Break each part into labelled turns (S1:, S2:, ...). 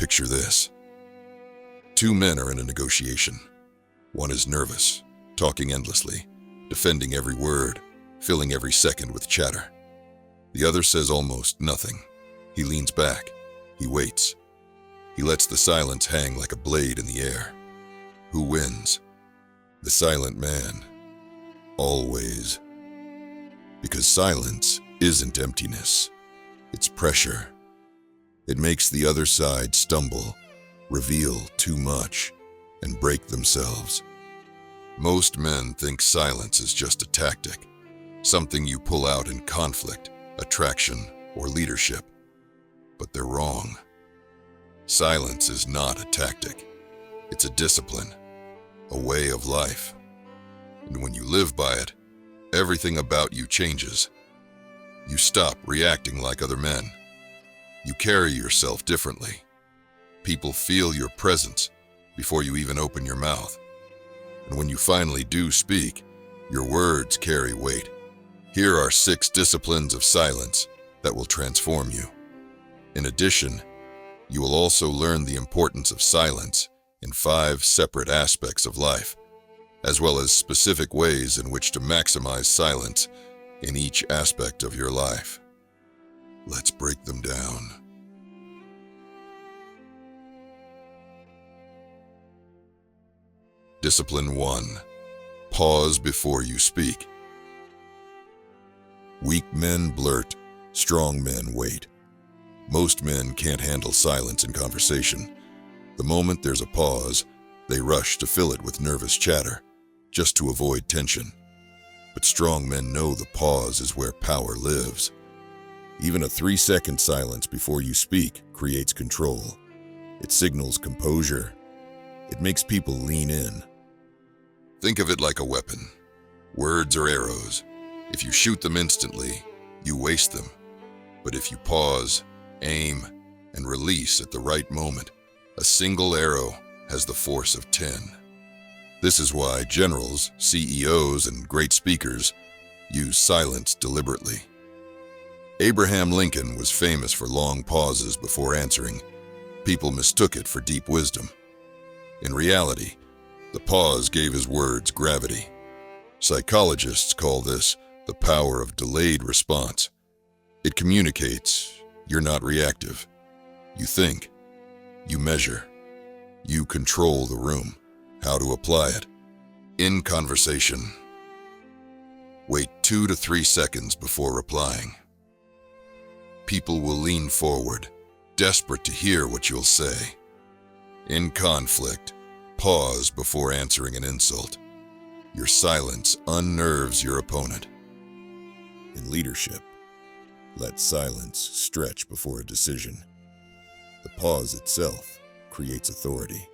S1: Picture this. Two men are in a negotiation. One is nervous, talking endlessly, defending every word, filling every second with chatter. The other says almost nothing. He leans back. He waits. He lets the silence hang like a blade in the air. Who wins? The silent man. Always. Because silence isn't emptiness. It's pressure. It makes the other side stumble, reveal too much, and break themselves. Most men think silence is just a tactic, something you pull out in conflict, attraction, or leadership. But they're wrong. Silence is not a tactic. It's a discipline, a way of life. And when you live by it, everything about you changes. You stop reacting like other men. You carry yourself differently. People feel your presence before you even open your mouth. And when you finally do speak, your words carry weight. Here are 6 disciplines of silence that will transform you. In addition, you will also learn the importance of silence in 5 separate aspects of life, as well as specific ways in which to maximize silence in each aspect of your life. Let's break them down. Discipline 1. Pause before you speak. Weak men blurt, strong men wait. Most men can't handle silence in conversation. The moment there's a pause, they rush to fill it with nervous chatter, just to avoid tension. But strong men know the pause is where power lives. Even a 3-second silence before you speak creates control. It signals composure. It makes people lean in. Think of it like a weapon. Words are arrows. If you shoot them instantly, you waste them. But if you pause, aim, and release at the right moment, a single arrow has the force of 10. This is why generals, CEOs, and great speakers use silence deliberately. Abraham Lincoln was famous for long pauses before answering. People mistook it for deep wisdom. In reality, the pause gave his words gravity. Psychologists call this the power of delayed response. It communicates you're not reactive. You think. You measure. You control the room. How to apply it. In conversation. Wait 2 to 3 seconds before replying. People will lean forward, desperate to hear what you'll say. In conflict, pause before answering an insult. Your silence unnerves your opponent. In leadership, let silence stretch before a decision. The pause itself creates authority.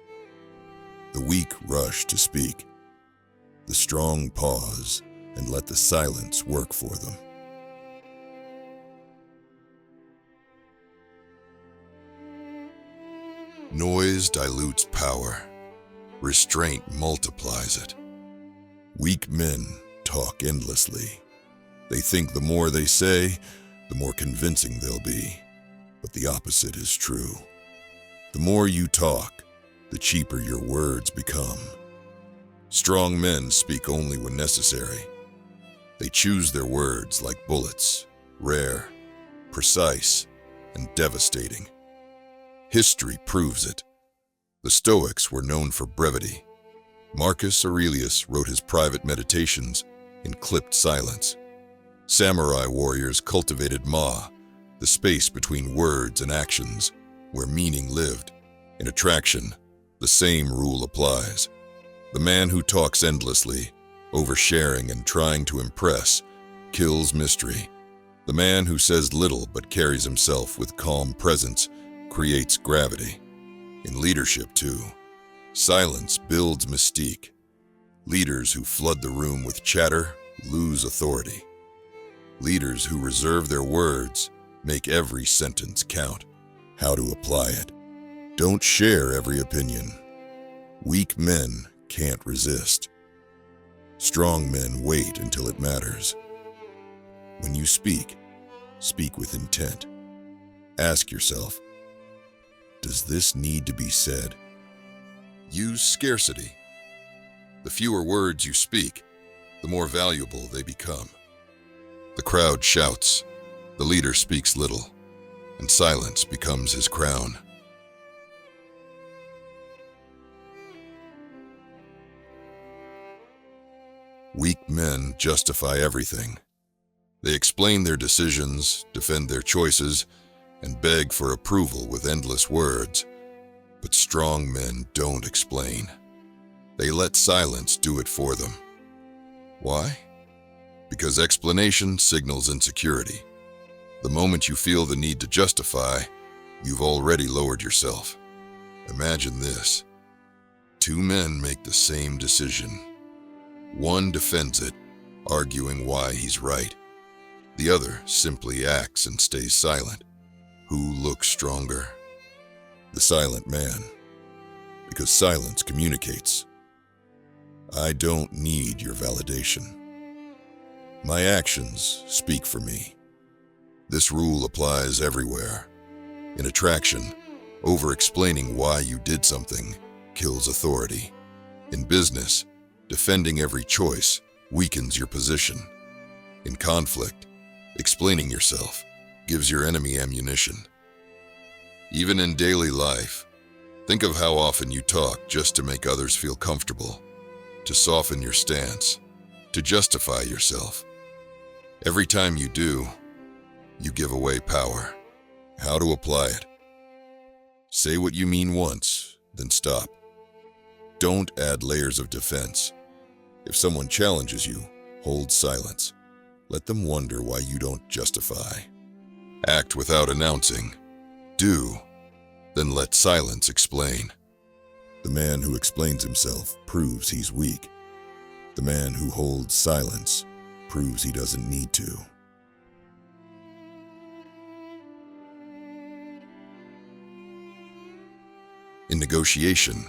S1: The weak rush to speak. The strong pause and let the silence work for them. Noise dilutes power. Restraint multiplies it. Weak men talk endlessly. They think the more they say, the more convincing they'll be. But the opposite is true. The more you talk, the cheaper your words become. Strong men speak only when necessary. They choose their words like bullets, rare, precise, and devastating. History proves it. The Stoics were known for brevity. Marcus Aurelius wrote his private meditations in clipped silence. Samurai warriors cultivated Ma, the space between words and actions, where meaning lived. In attraction, the same rule applies. The man who talks endlessly, oversharing and trying to impress, kills mystery. The man who says little but carries himself with calm presence creates gravity. In leadership, too, silence builds mystique. Leaders who flood the room with chatter lose authority. Leaders who reserve their words make every sentence count. How to apply it. Don't share every opinion. Weak men can't resist. Strong men wait until it matters. When you speak, speak with intent. Ask yourself, Does this need to be said? Use scarcity. The fewer words you speak, the more valuable they become. The crowd shouts, the leader speaks little, and silence becomes his crown. Weak men justify everything. They explain their decisions, defend their choices, and beg for approval with endless words. But strong men don't explain. They let silence do it for them. Why? Because explanation signals insecurity. The moment you feel the need to justify, you've already lowered yourself. Imagine this. Two men make the same decision. One defends it, arguing why he's right. The other simply acts and stays silent. Who looks stronger? The silent man. Because silence communicates. I don't need your validation. My actions speak for me. This rule applies everywhere. In attraction, over-explaining why you did something kills authority. In business, defending every choice weakens your position. In conflict, explaining yourself gives your enemy ammunition. Even in daily life, think of how often you talk just to make others feel comfortable, to soften your stance, to justify yourself. Every time you do, you give away power. How to apply it? Say what you mean once, then stop. Don't add layers of defense. If someone challenges you, hold silence. Let them wonder why you don't justify. Act without announcing. Do, then let silence explain. The man who explains himself proves he's weak. The man who holds silence proves he doesn't need to. In negotiation,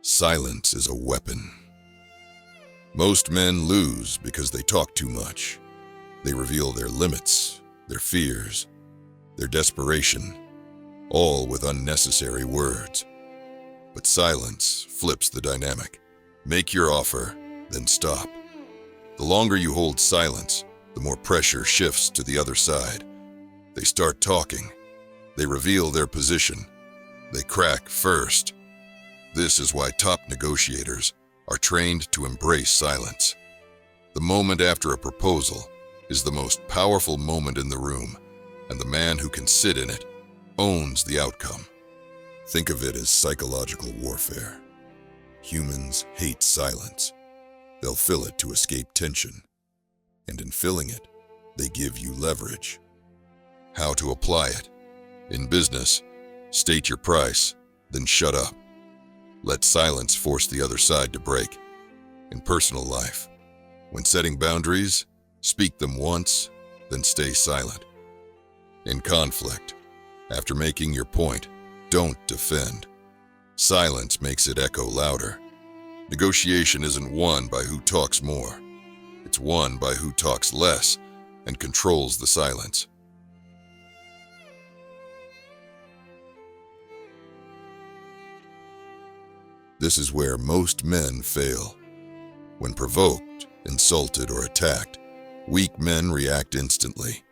S1: silence is a weapon. Most men lose because they talk too much. They reveal their limits, their fears, their desperation, all with unnecessary words. But silence flips the dynamic. Make your offer, then stop. The longer you hold silence, the more pressure shifts to the other side. They start talking. They reveal their position. They crack first. This is why top negotiators are trained to embrace silence. The moment after a proposal is the most powerful moment in the room, and the man who can sit in it owns the outcome. Think of it as psychological warfare. Humans hate silence. They'll fill it to escape tension. And in filling it, they give you leverage. How to apply it? In business, state your price, then shut up. Let silence force the other side to break. In personal life, when setting boundaries, speak them once, then stay silent. In conflict, after making your point, don't defend. Silence makes it echo louder. Negotiation isn't won by who talks more. It's won by who talks less and controls the silence. This is where most men fail. When provoked, insulted, or attacked, weak men react instantly.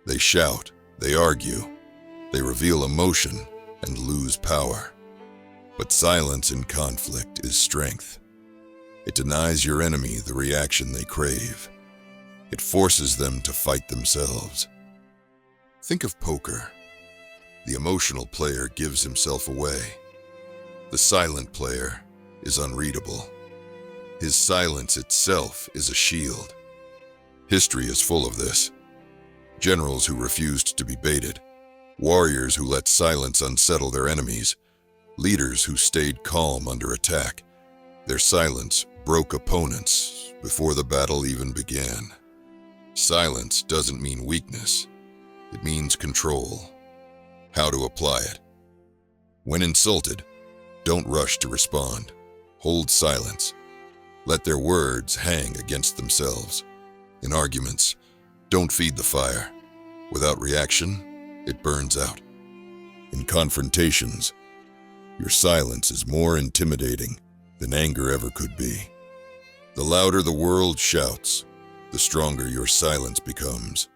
S1: They shout, they argue, they reveal emotion and lose power. But silence in conflict is strength. It denies your enemy the reaction they crave. It forces them to fight themselves. Think of poker. The emotional player gives himself away. The silent player is unreadable. His silence itself is a shield. History is full of this. Generals who refused to be baited, warriors who let silence unsettle their enemies, leaders who stayed calm under attack. Their silence broke opponents before the battle even began. Silence doesn't mean weakness. It means control. How to apply it? When insulted, don't rush to respond. Hold silence. Let their words hang against themselves. In arguments, don't feed the fire. Without reaction, it burns out. In confrontations, Your silence is more intimidating than anger ever could be. The louder the world shouts, the stronger your silence becomes.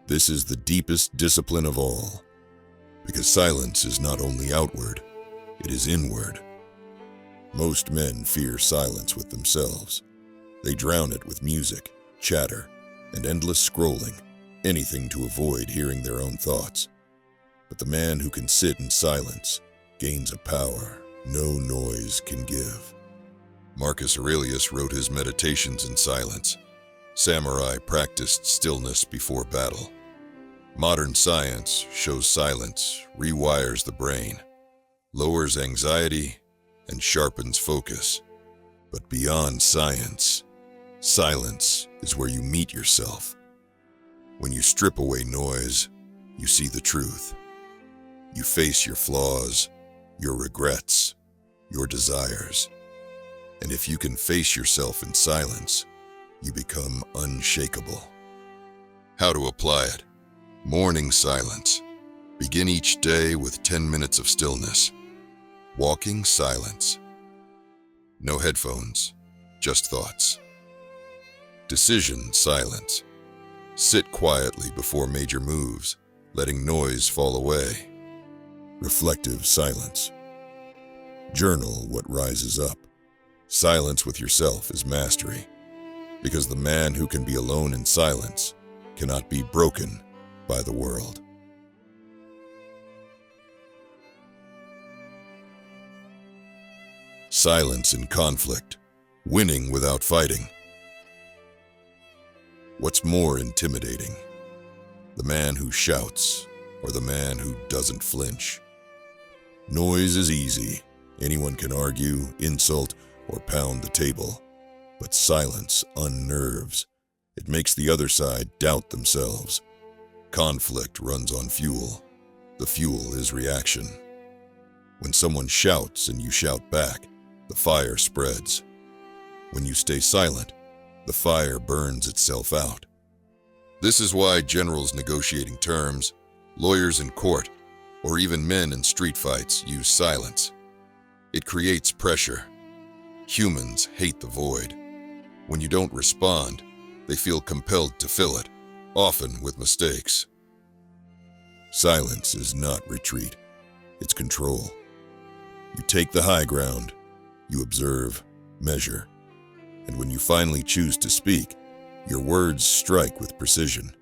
S1: This is the deepest discipline of all, because silence is not only outward, it is inward. Most men fear silence with themselves. They drown it with music, chatter, and endless scrolling, anything to avoid hearing their own thoughts. But the man who can sit in silence gains a power no noise can give. Marcus Aurelius wrote his Meditations in silence. Samurai practiced stillness before battle. Modern science shows silence rewires the brain, lowers anxiety, and sharpens focus. But beyond science, silence is where you meet yourself. When you strip away noise, you see the truth. You face your flaws, your regrets, your desires. And if you can face yourself in silence, you become unshakable. How to apply it? Morning silence. Begin each day with 10 minutes of stillness. Walking silence. No headphones, just thoughts. Decision silence. Sit quietly before major moves, letting noise fall away. Reflective silence. Journal what rises up. Silence with yourself is mastery, because the man who can be alone in silence cannot be broken by the world. Silence in conflict, winning without fighting. What's more intimidating? The man who shouts or the man who doesn't flinch? Noise is easy. Anyone can argue, insult, or pound the table. But silence unnerves. It makes the other side doubt themselves. Conflict runs on fuel. The fuel is reaction. When someone shouts and you shout back, the fire spreads. When you stay silent, the fire burns itself out. This is why generals negotiating terms, lawyers in court, or even men in street fights use silence. It creates pressure. Humans hate the void. When you don't respond, they feel compelled to fill it, often with mistakes. Silence is not retreat, it's control. You take the high ground, you observe, measure, and when you finally choose to speak, your words strike with precision.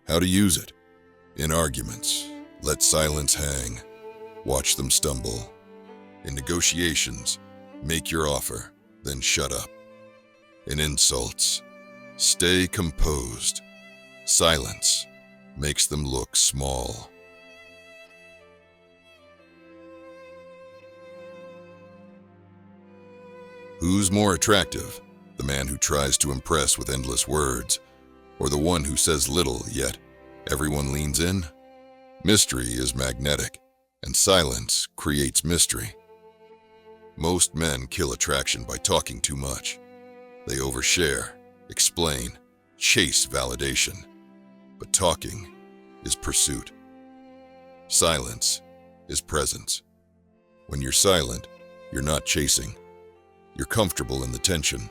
S1: How to use it? In arguments, let silence hang. Watch them stumble. In negotiations, make your offer, then shut up. In insults, stay composed. Silence makes them look small. Who's more attractive? The man who tries to impress with endless words, or the one who says little yet everyone leans in? Mystery is magnetic, and silence creates mystery. Most men kill attraction by talking too much. They overshare, explain, chase validation. But talking is pursuit. Silence is presence. When you're silent, you're not chasing. You're comfortable in the tension.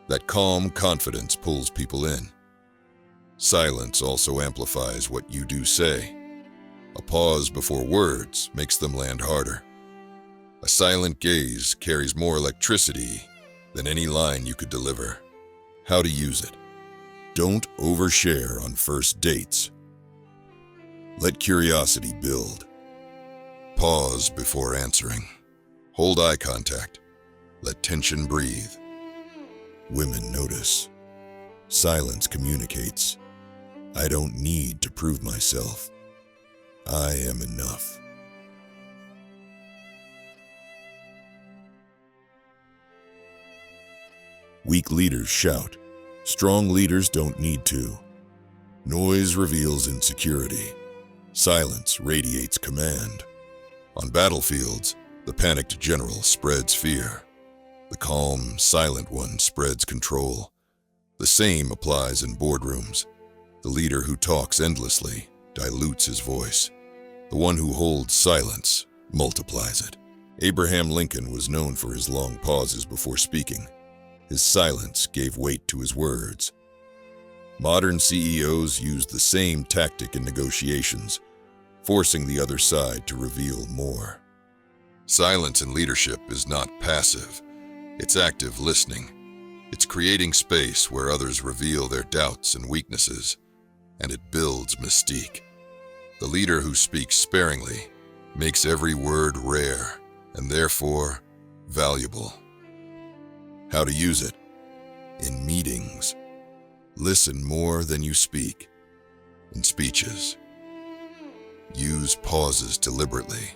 S1: That calm confidence pulls people in. Silence also amplifies what you do say. A pause before words makes them land harder. A silent gaze carries more electricity than any line you could deliver. How to use it? Don't overshare on first dates. Let curiosity build. Pause before answering. Hold eye contact. Let tension breathe. Women notice. Silence communicates. I don't need to prove myself. I am enough. Weak leaders shout. Strong leaders don't need to. Noise reveals insecurity. Silence radiates command. On battlefields, the panicked general spreads fear. The calm, silent one spreads control. The same applies in boardrooms. The leader who talks endlessly dilutes his voice. The one who holds silence multiplies it. Abraham Lincoln was known for his long pauses before speaking. His silence gave weight to his words. Modern CEOs use the same tactic in negotiations, forcing the other side to reveal more. Silence in leadership is not passive. It's active listening. It's creating space where others reveal their doubts and weaknesses, and it builds mystique. The leader who speaks sparingly makes every word rare and therefore valuable. How to use it? In meetings. Listen more than you speak. In speeches. Use pauses deliberately.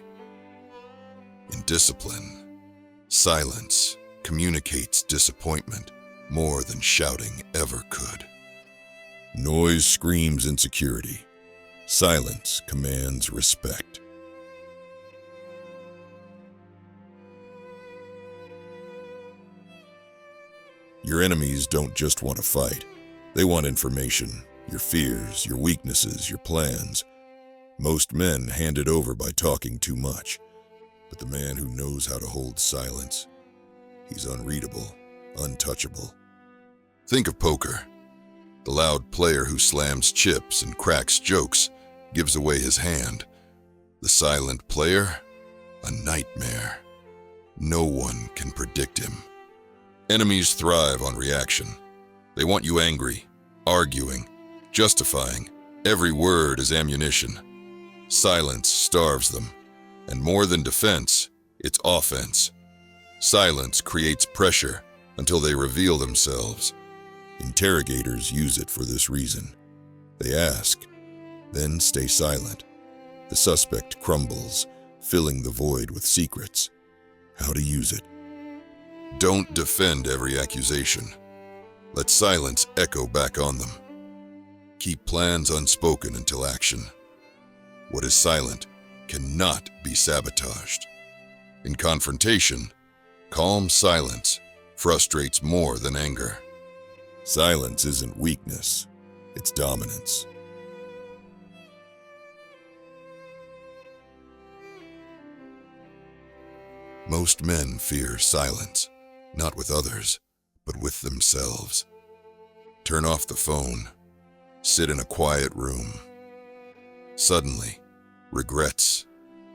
S1: In discipline, silence communicates disappointment more than shouting ever could. Noise screams insecurity. Silence commands respect. Your enemies don't just want to fight. They want information, your fears, your weaknesses, your plans. Most men hand it over by talking too much. But the man who knows how to hold silence, he's unreadable, untouchable. Think of poker. The loud player who slams chips and cracks jokes gives away his hand. The silent player, a nightmare. No one can predict him. Enemies thrive on reaction. They want you angry, arguing, justifying. Every word is ammunition. Silence starves them. And more than defense, it's offense. Silence creates pressure until they reveal themselves. Interrogators use it for this reason. They ask, then stay silent. The suspect crumbles, filling the void with secrets. How to use it? Don't defend every accusation. Let silence echo back on them. Keep plans unspoken until action. What is silent cannot be sabotaged. In confrontation, calm silence frustrates more than anger. Silence isn't weakness, it's dominance. Most men fear silence, not with others, but with themselves. Turn off the phone. Sit in a quiet room. Suddenly, regrets,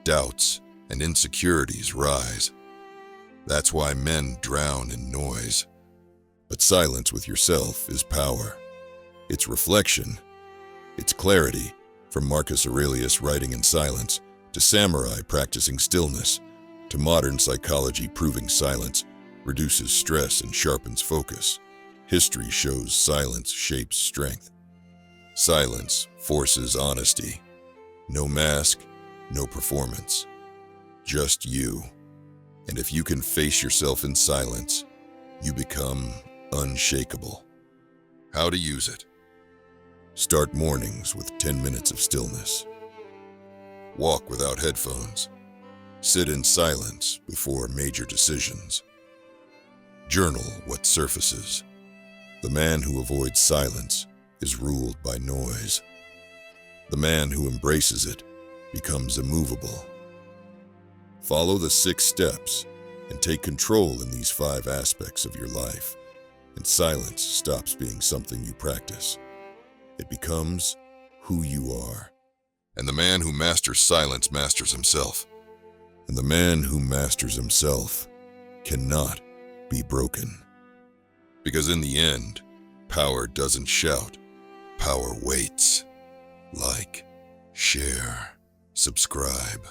S1: doubts, and insecurities rise. That's why men drown in noise. But silence with yourself is power. It's reflection. It's clarity, from Marcus Aurelius writing in silence, to samurai practicing stillness, to modern psychology proving silence reduces stress and sharpens focus. History shows silence shapes strength. Silence forces honesty. No mask, no performance. Just you. And if you can face yourself in silence, you become unshakable. How to use it? Start mornings with 10 minutes of stillness. Walk without headphones. Sit in silence before major decisions. Journal what surfaces. The man who avoids silence is ruled by noise. The man who embraces it becomes immovable. Follow the 6 steps and take control in these 5 aspects of your life, and silence stops being something you practice. It becomes who you are. And the man who masters silence masters himself. And the man who masters himself cannot be broken. Because in the end, power doesn't shout, power waits. Like, share, subscribe.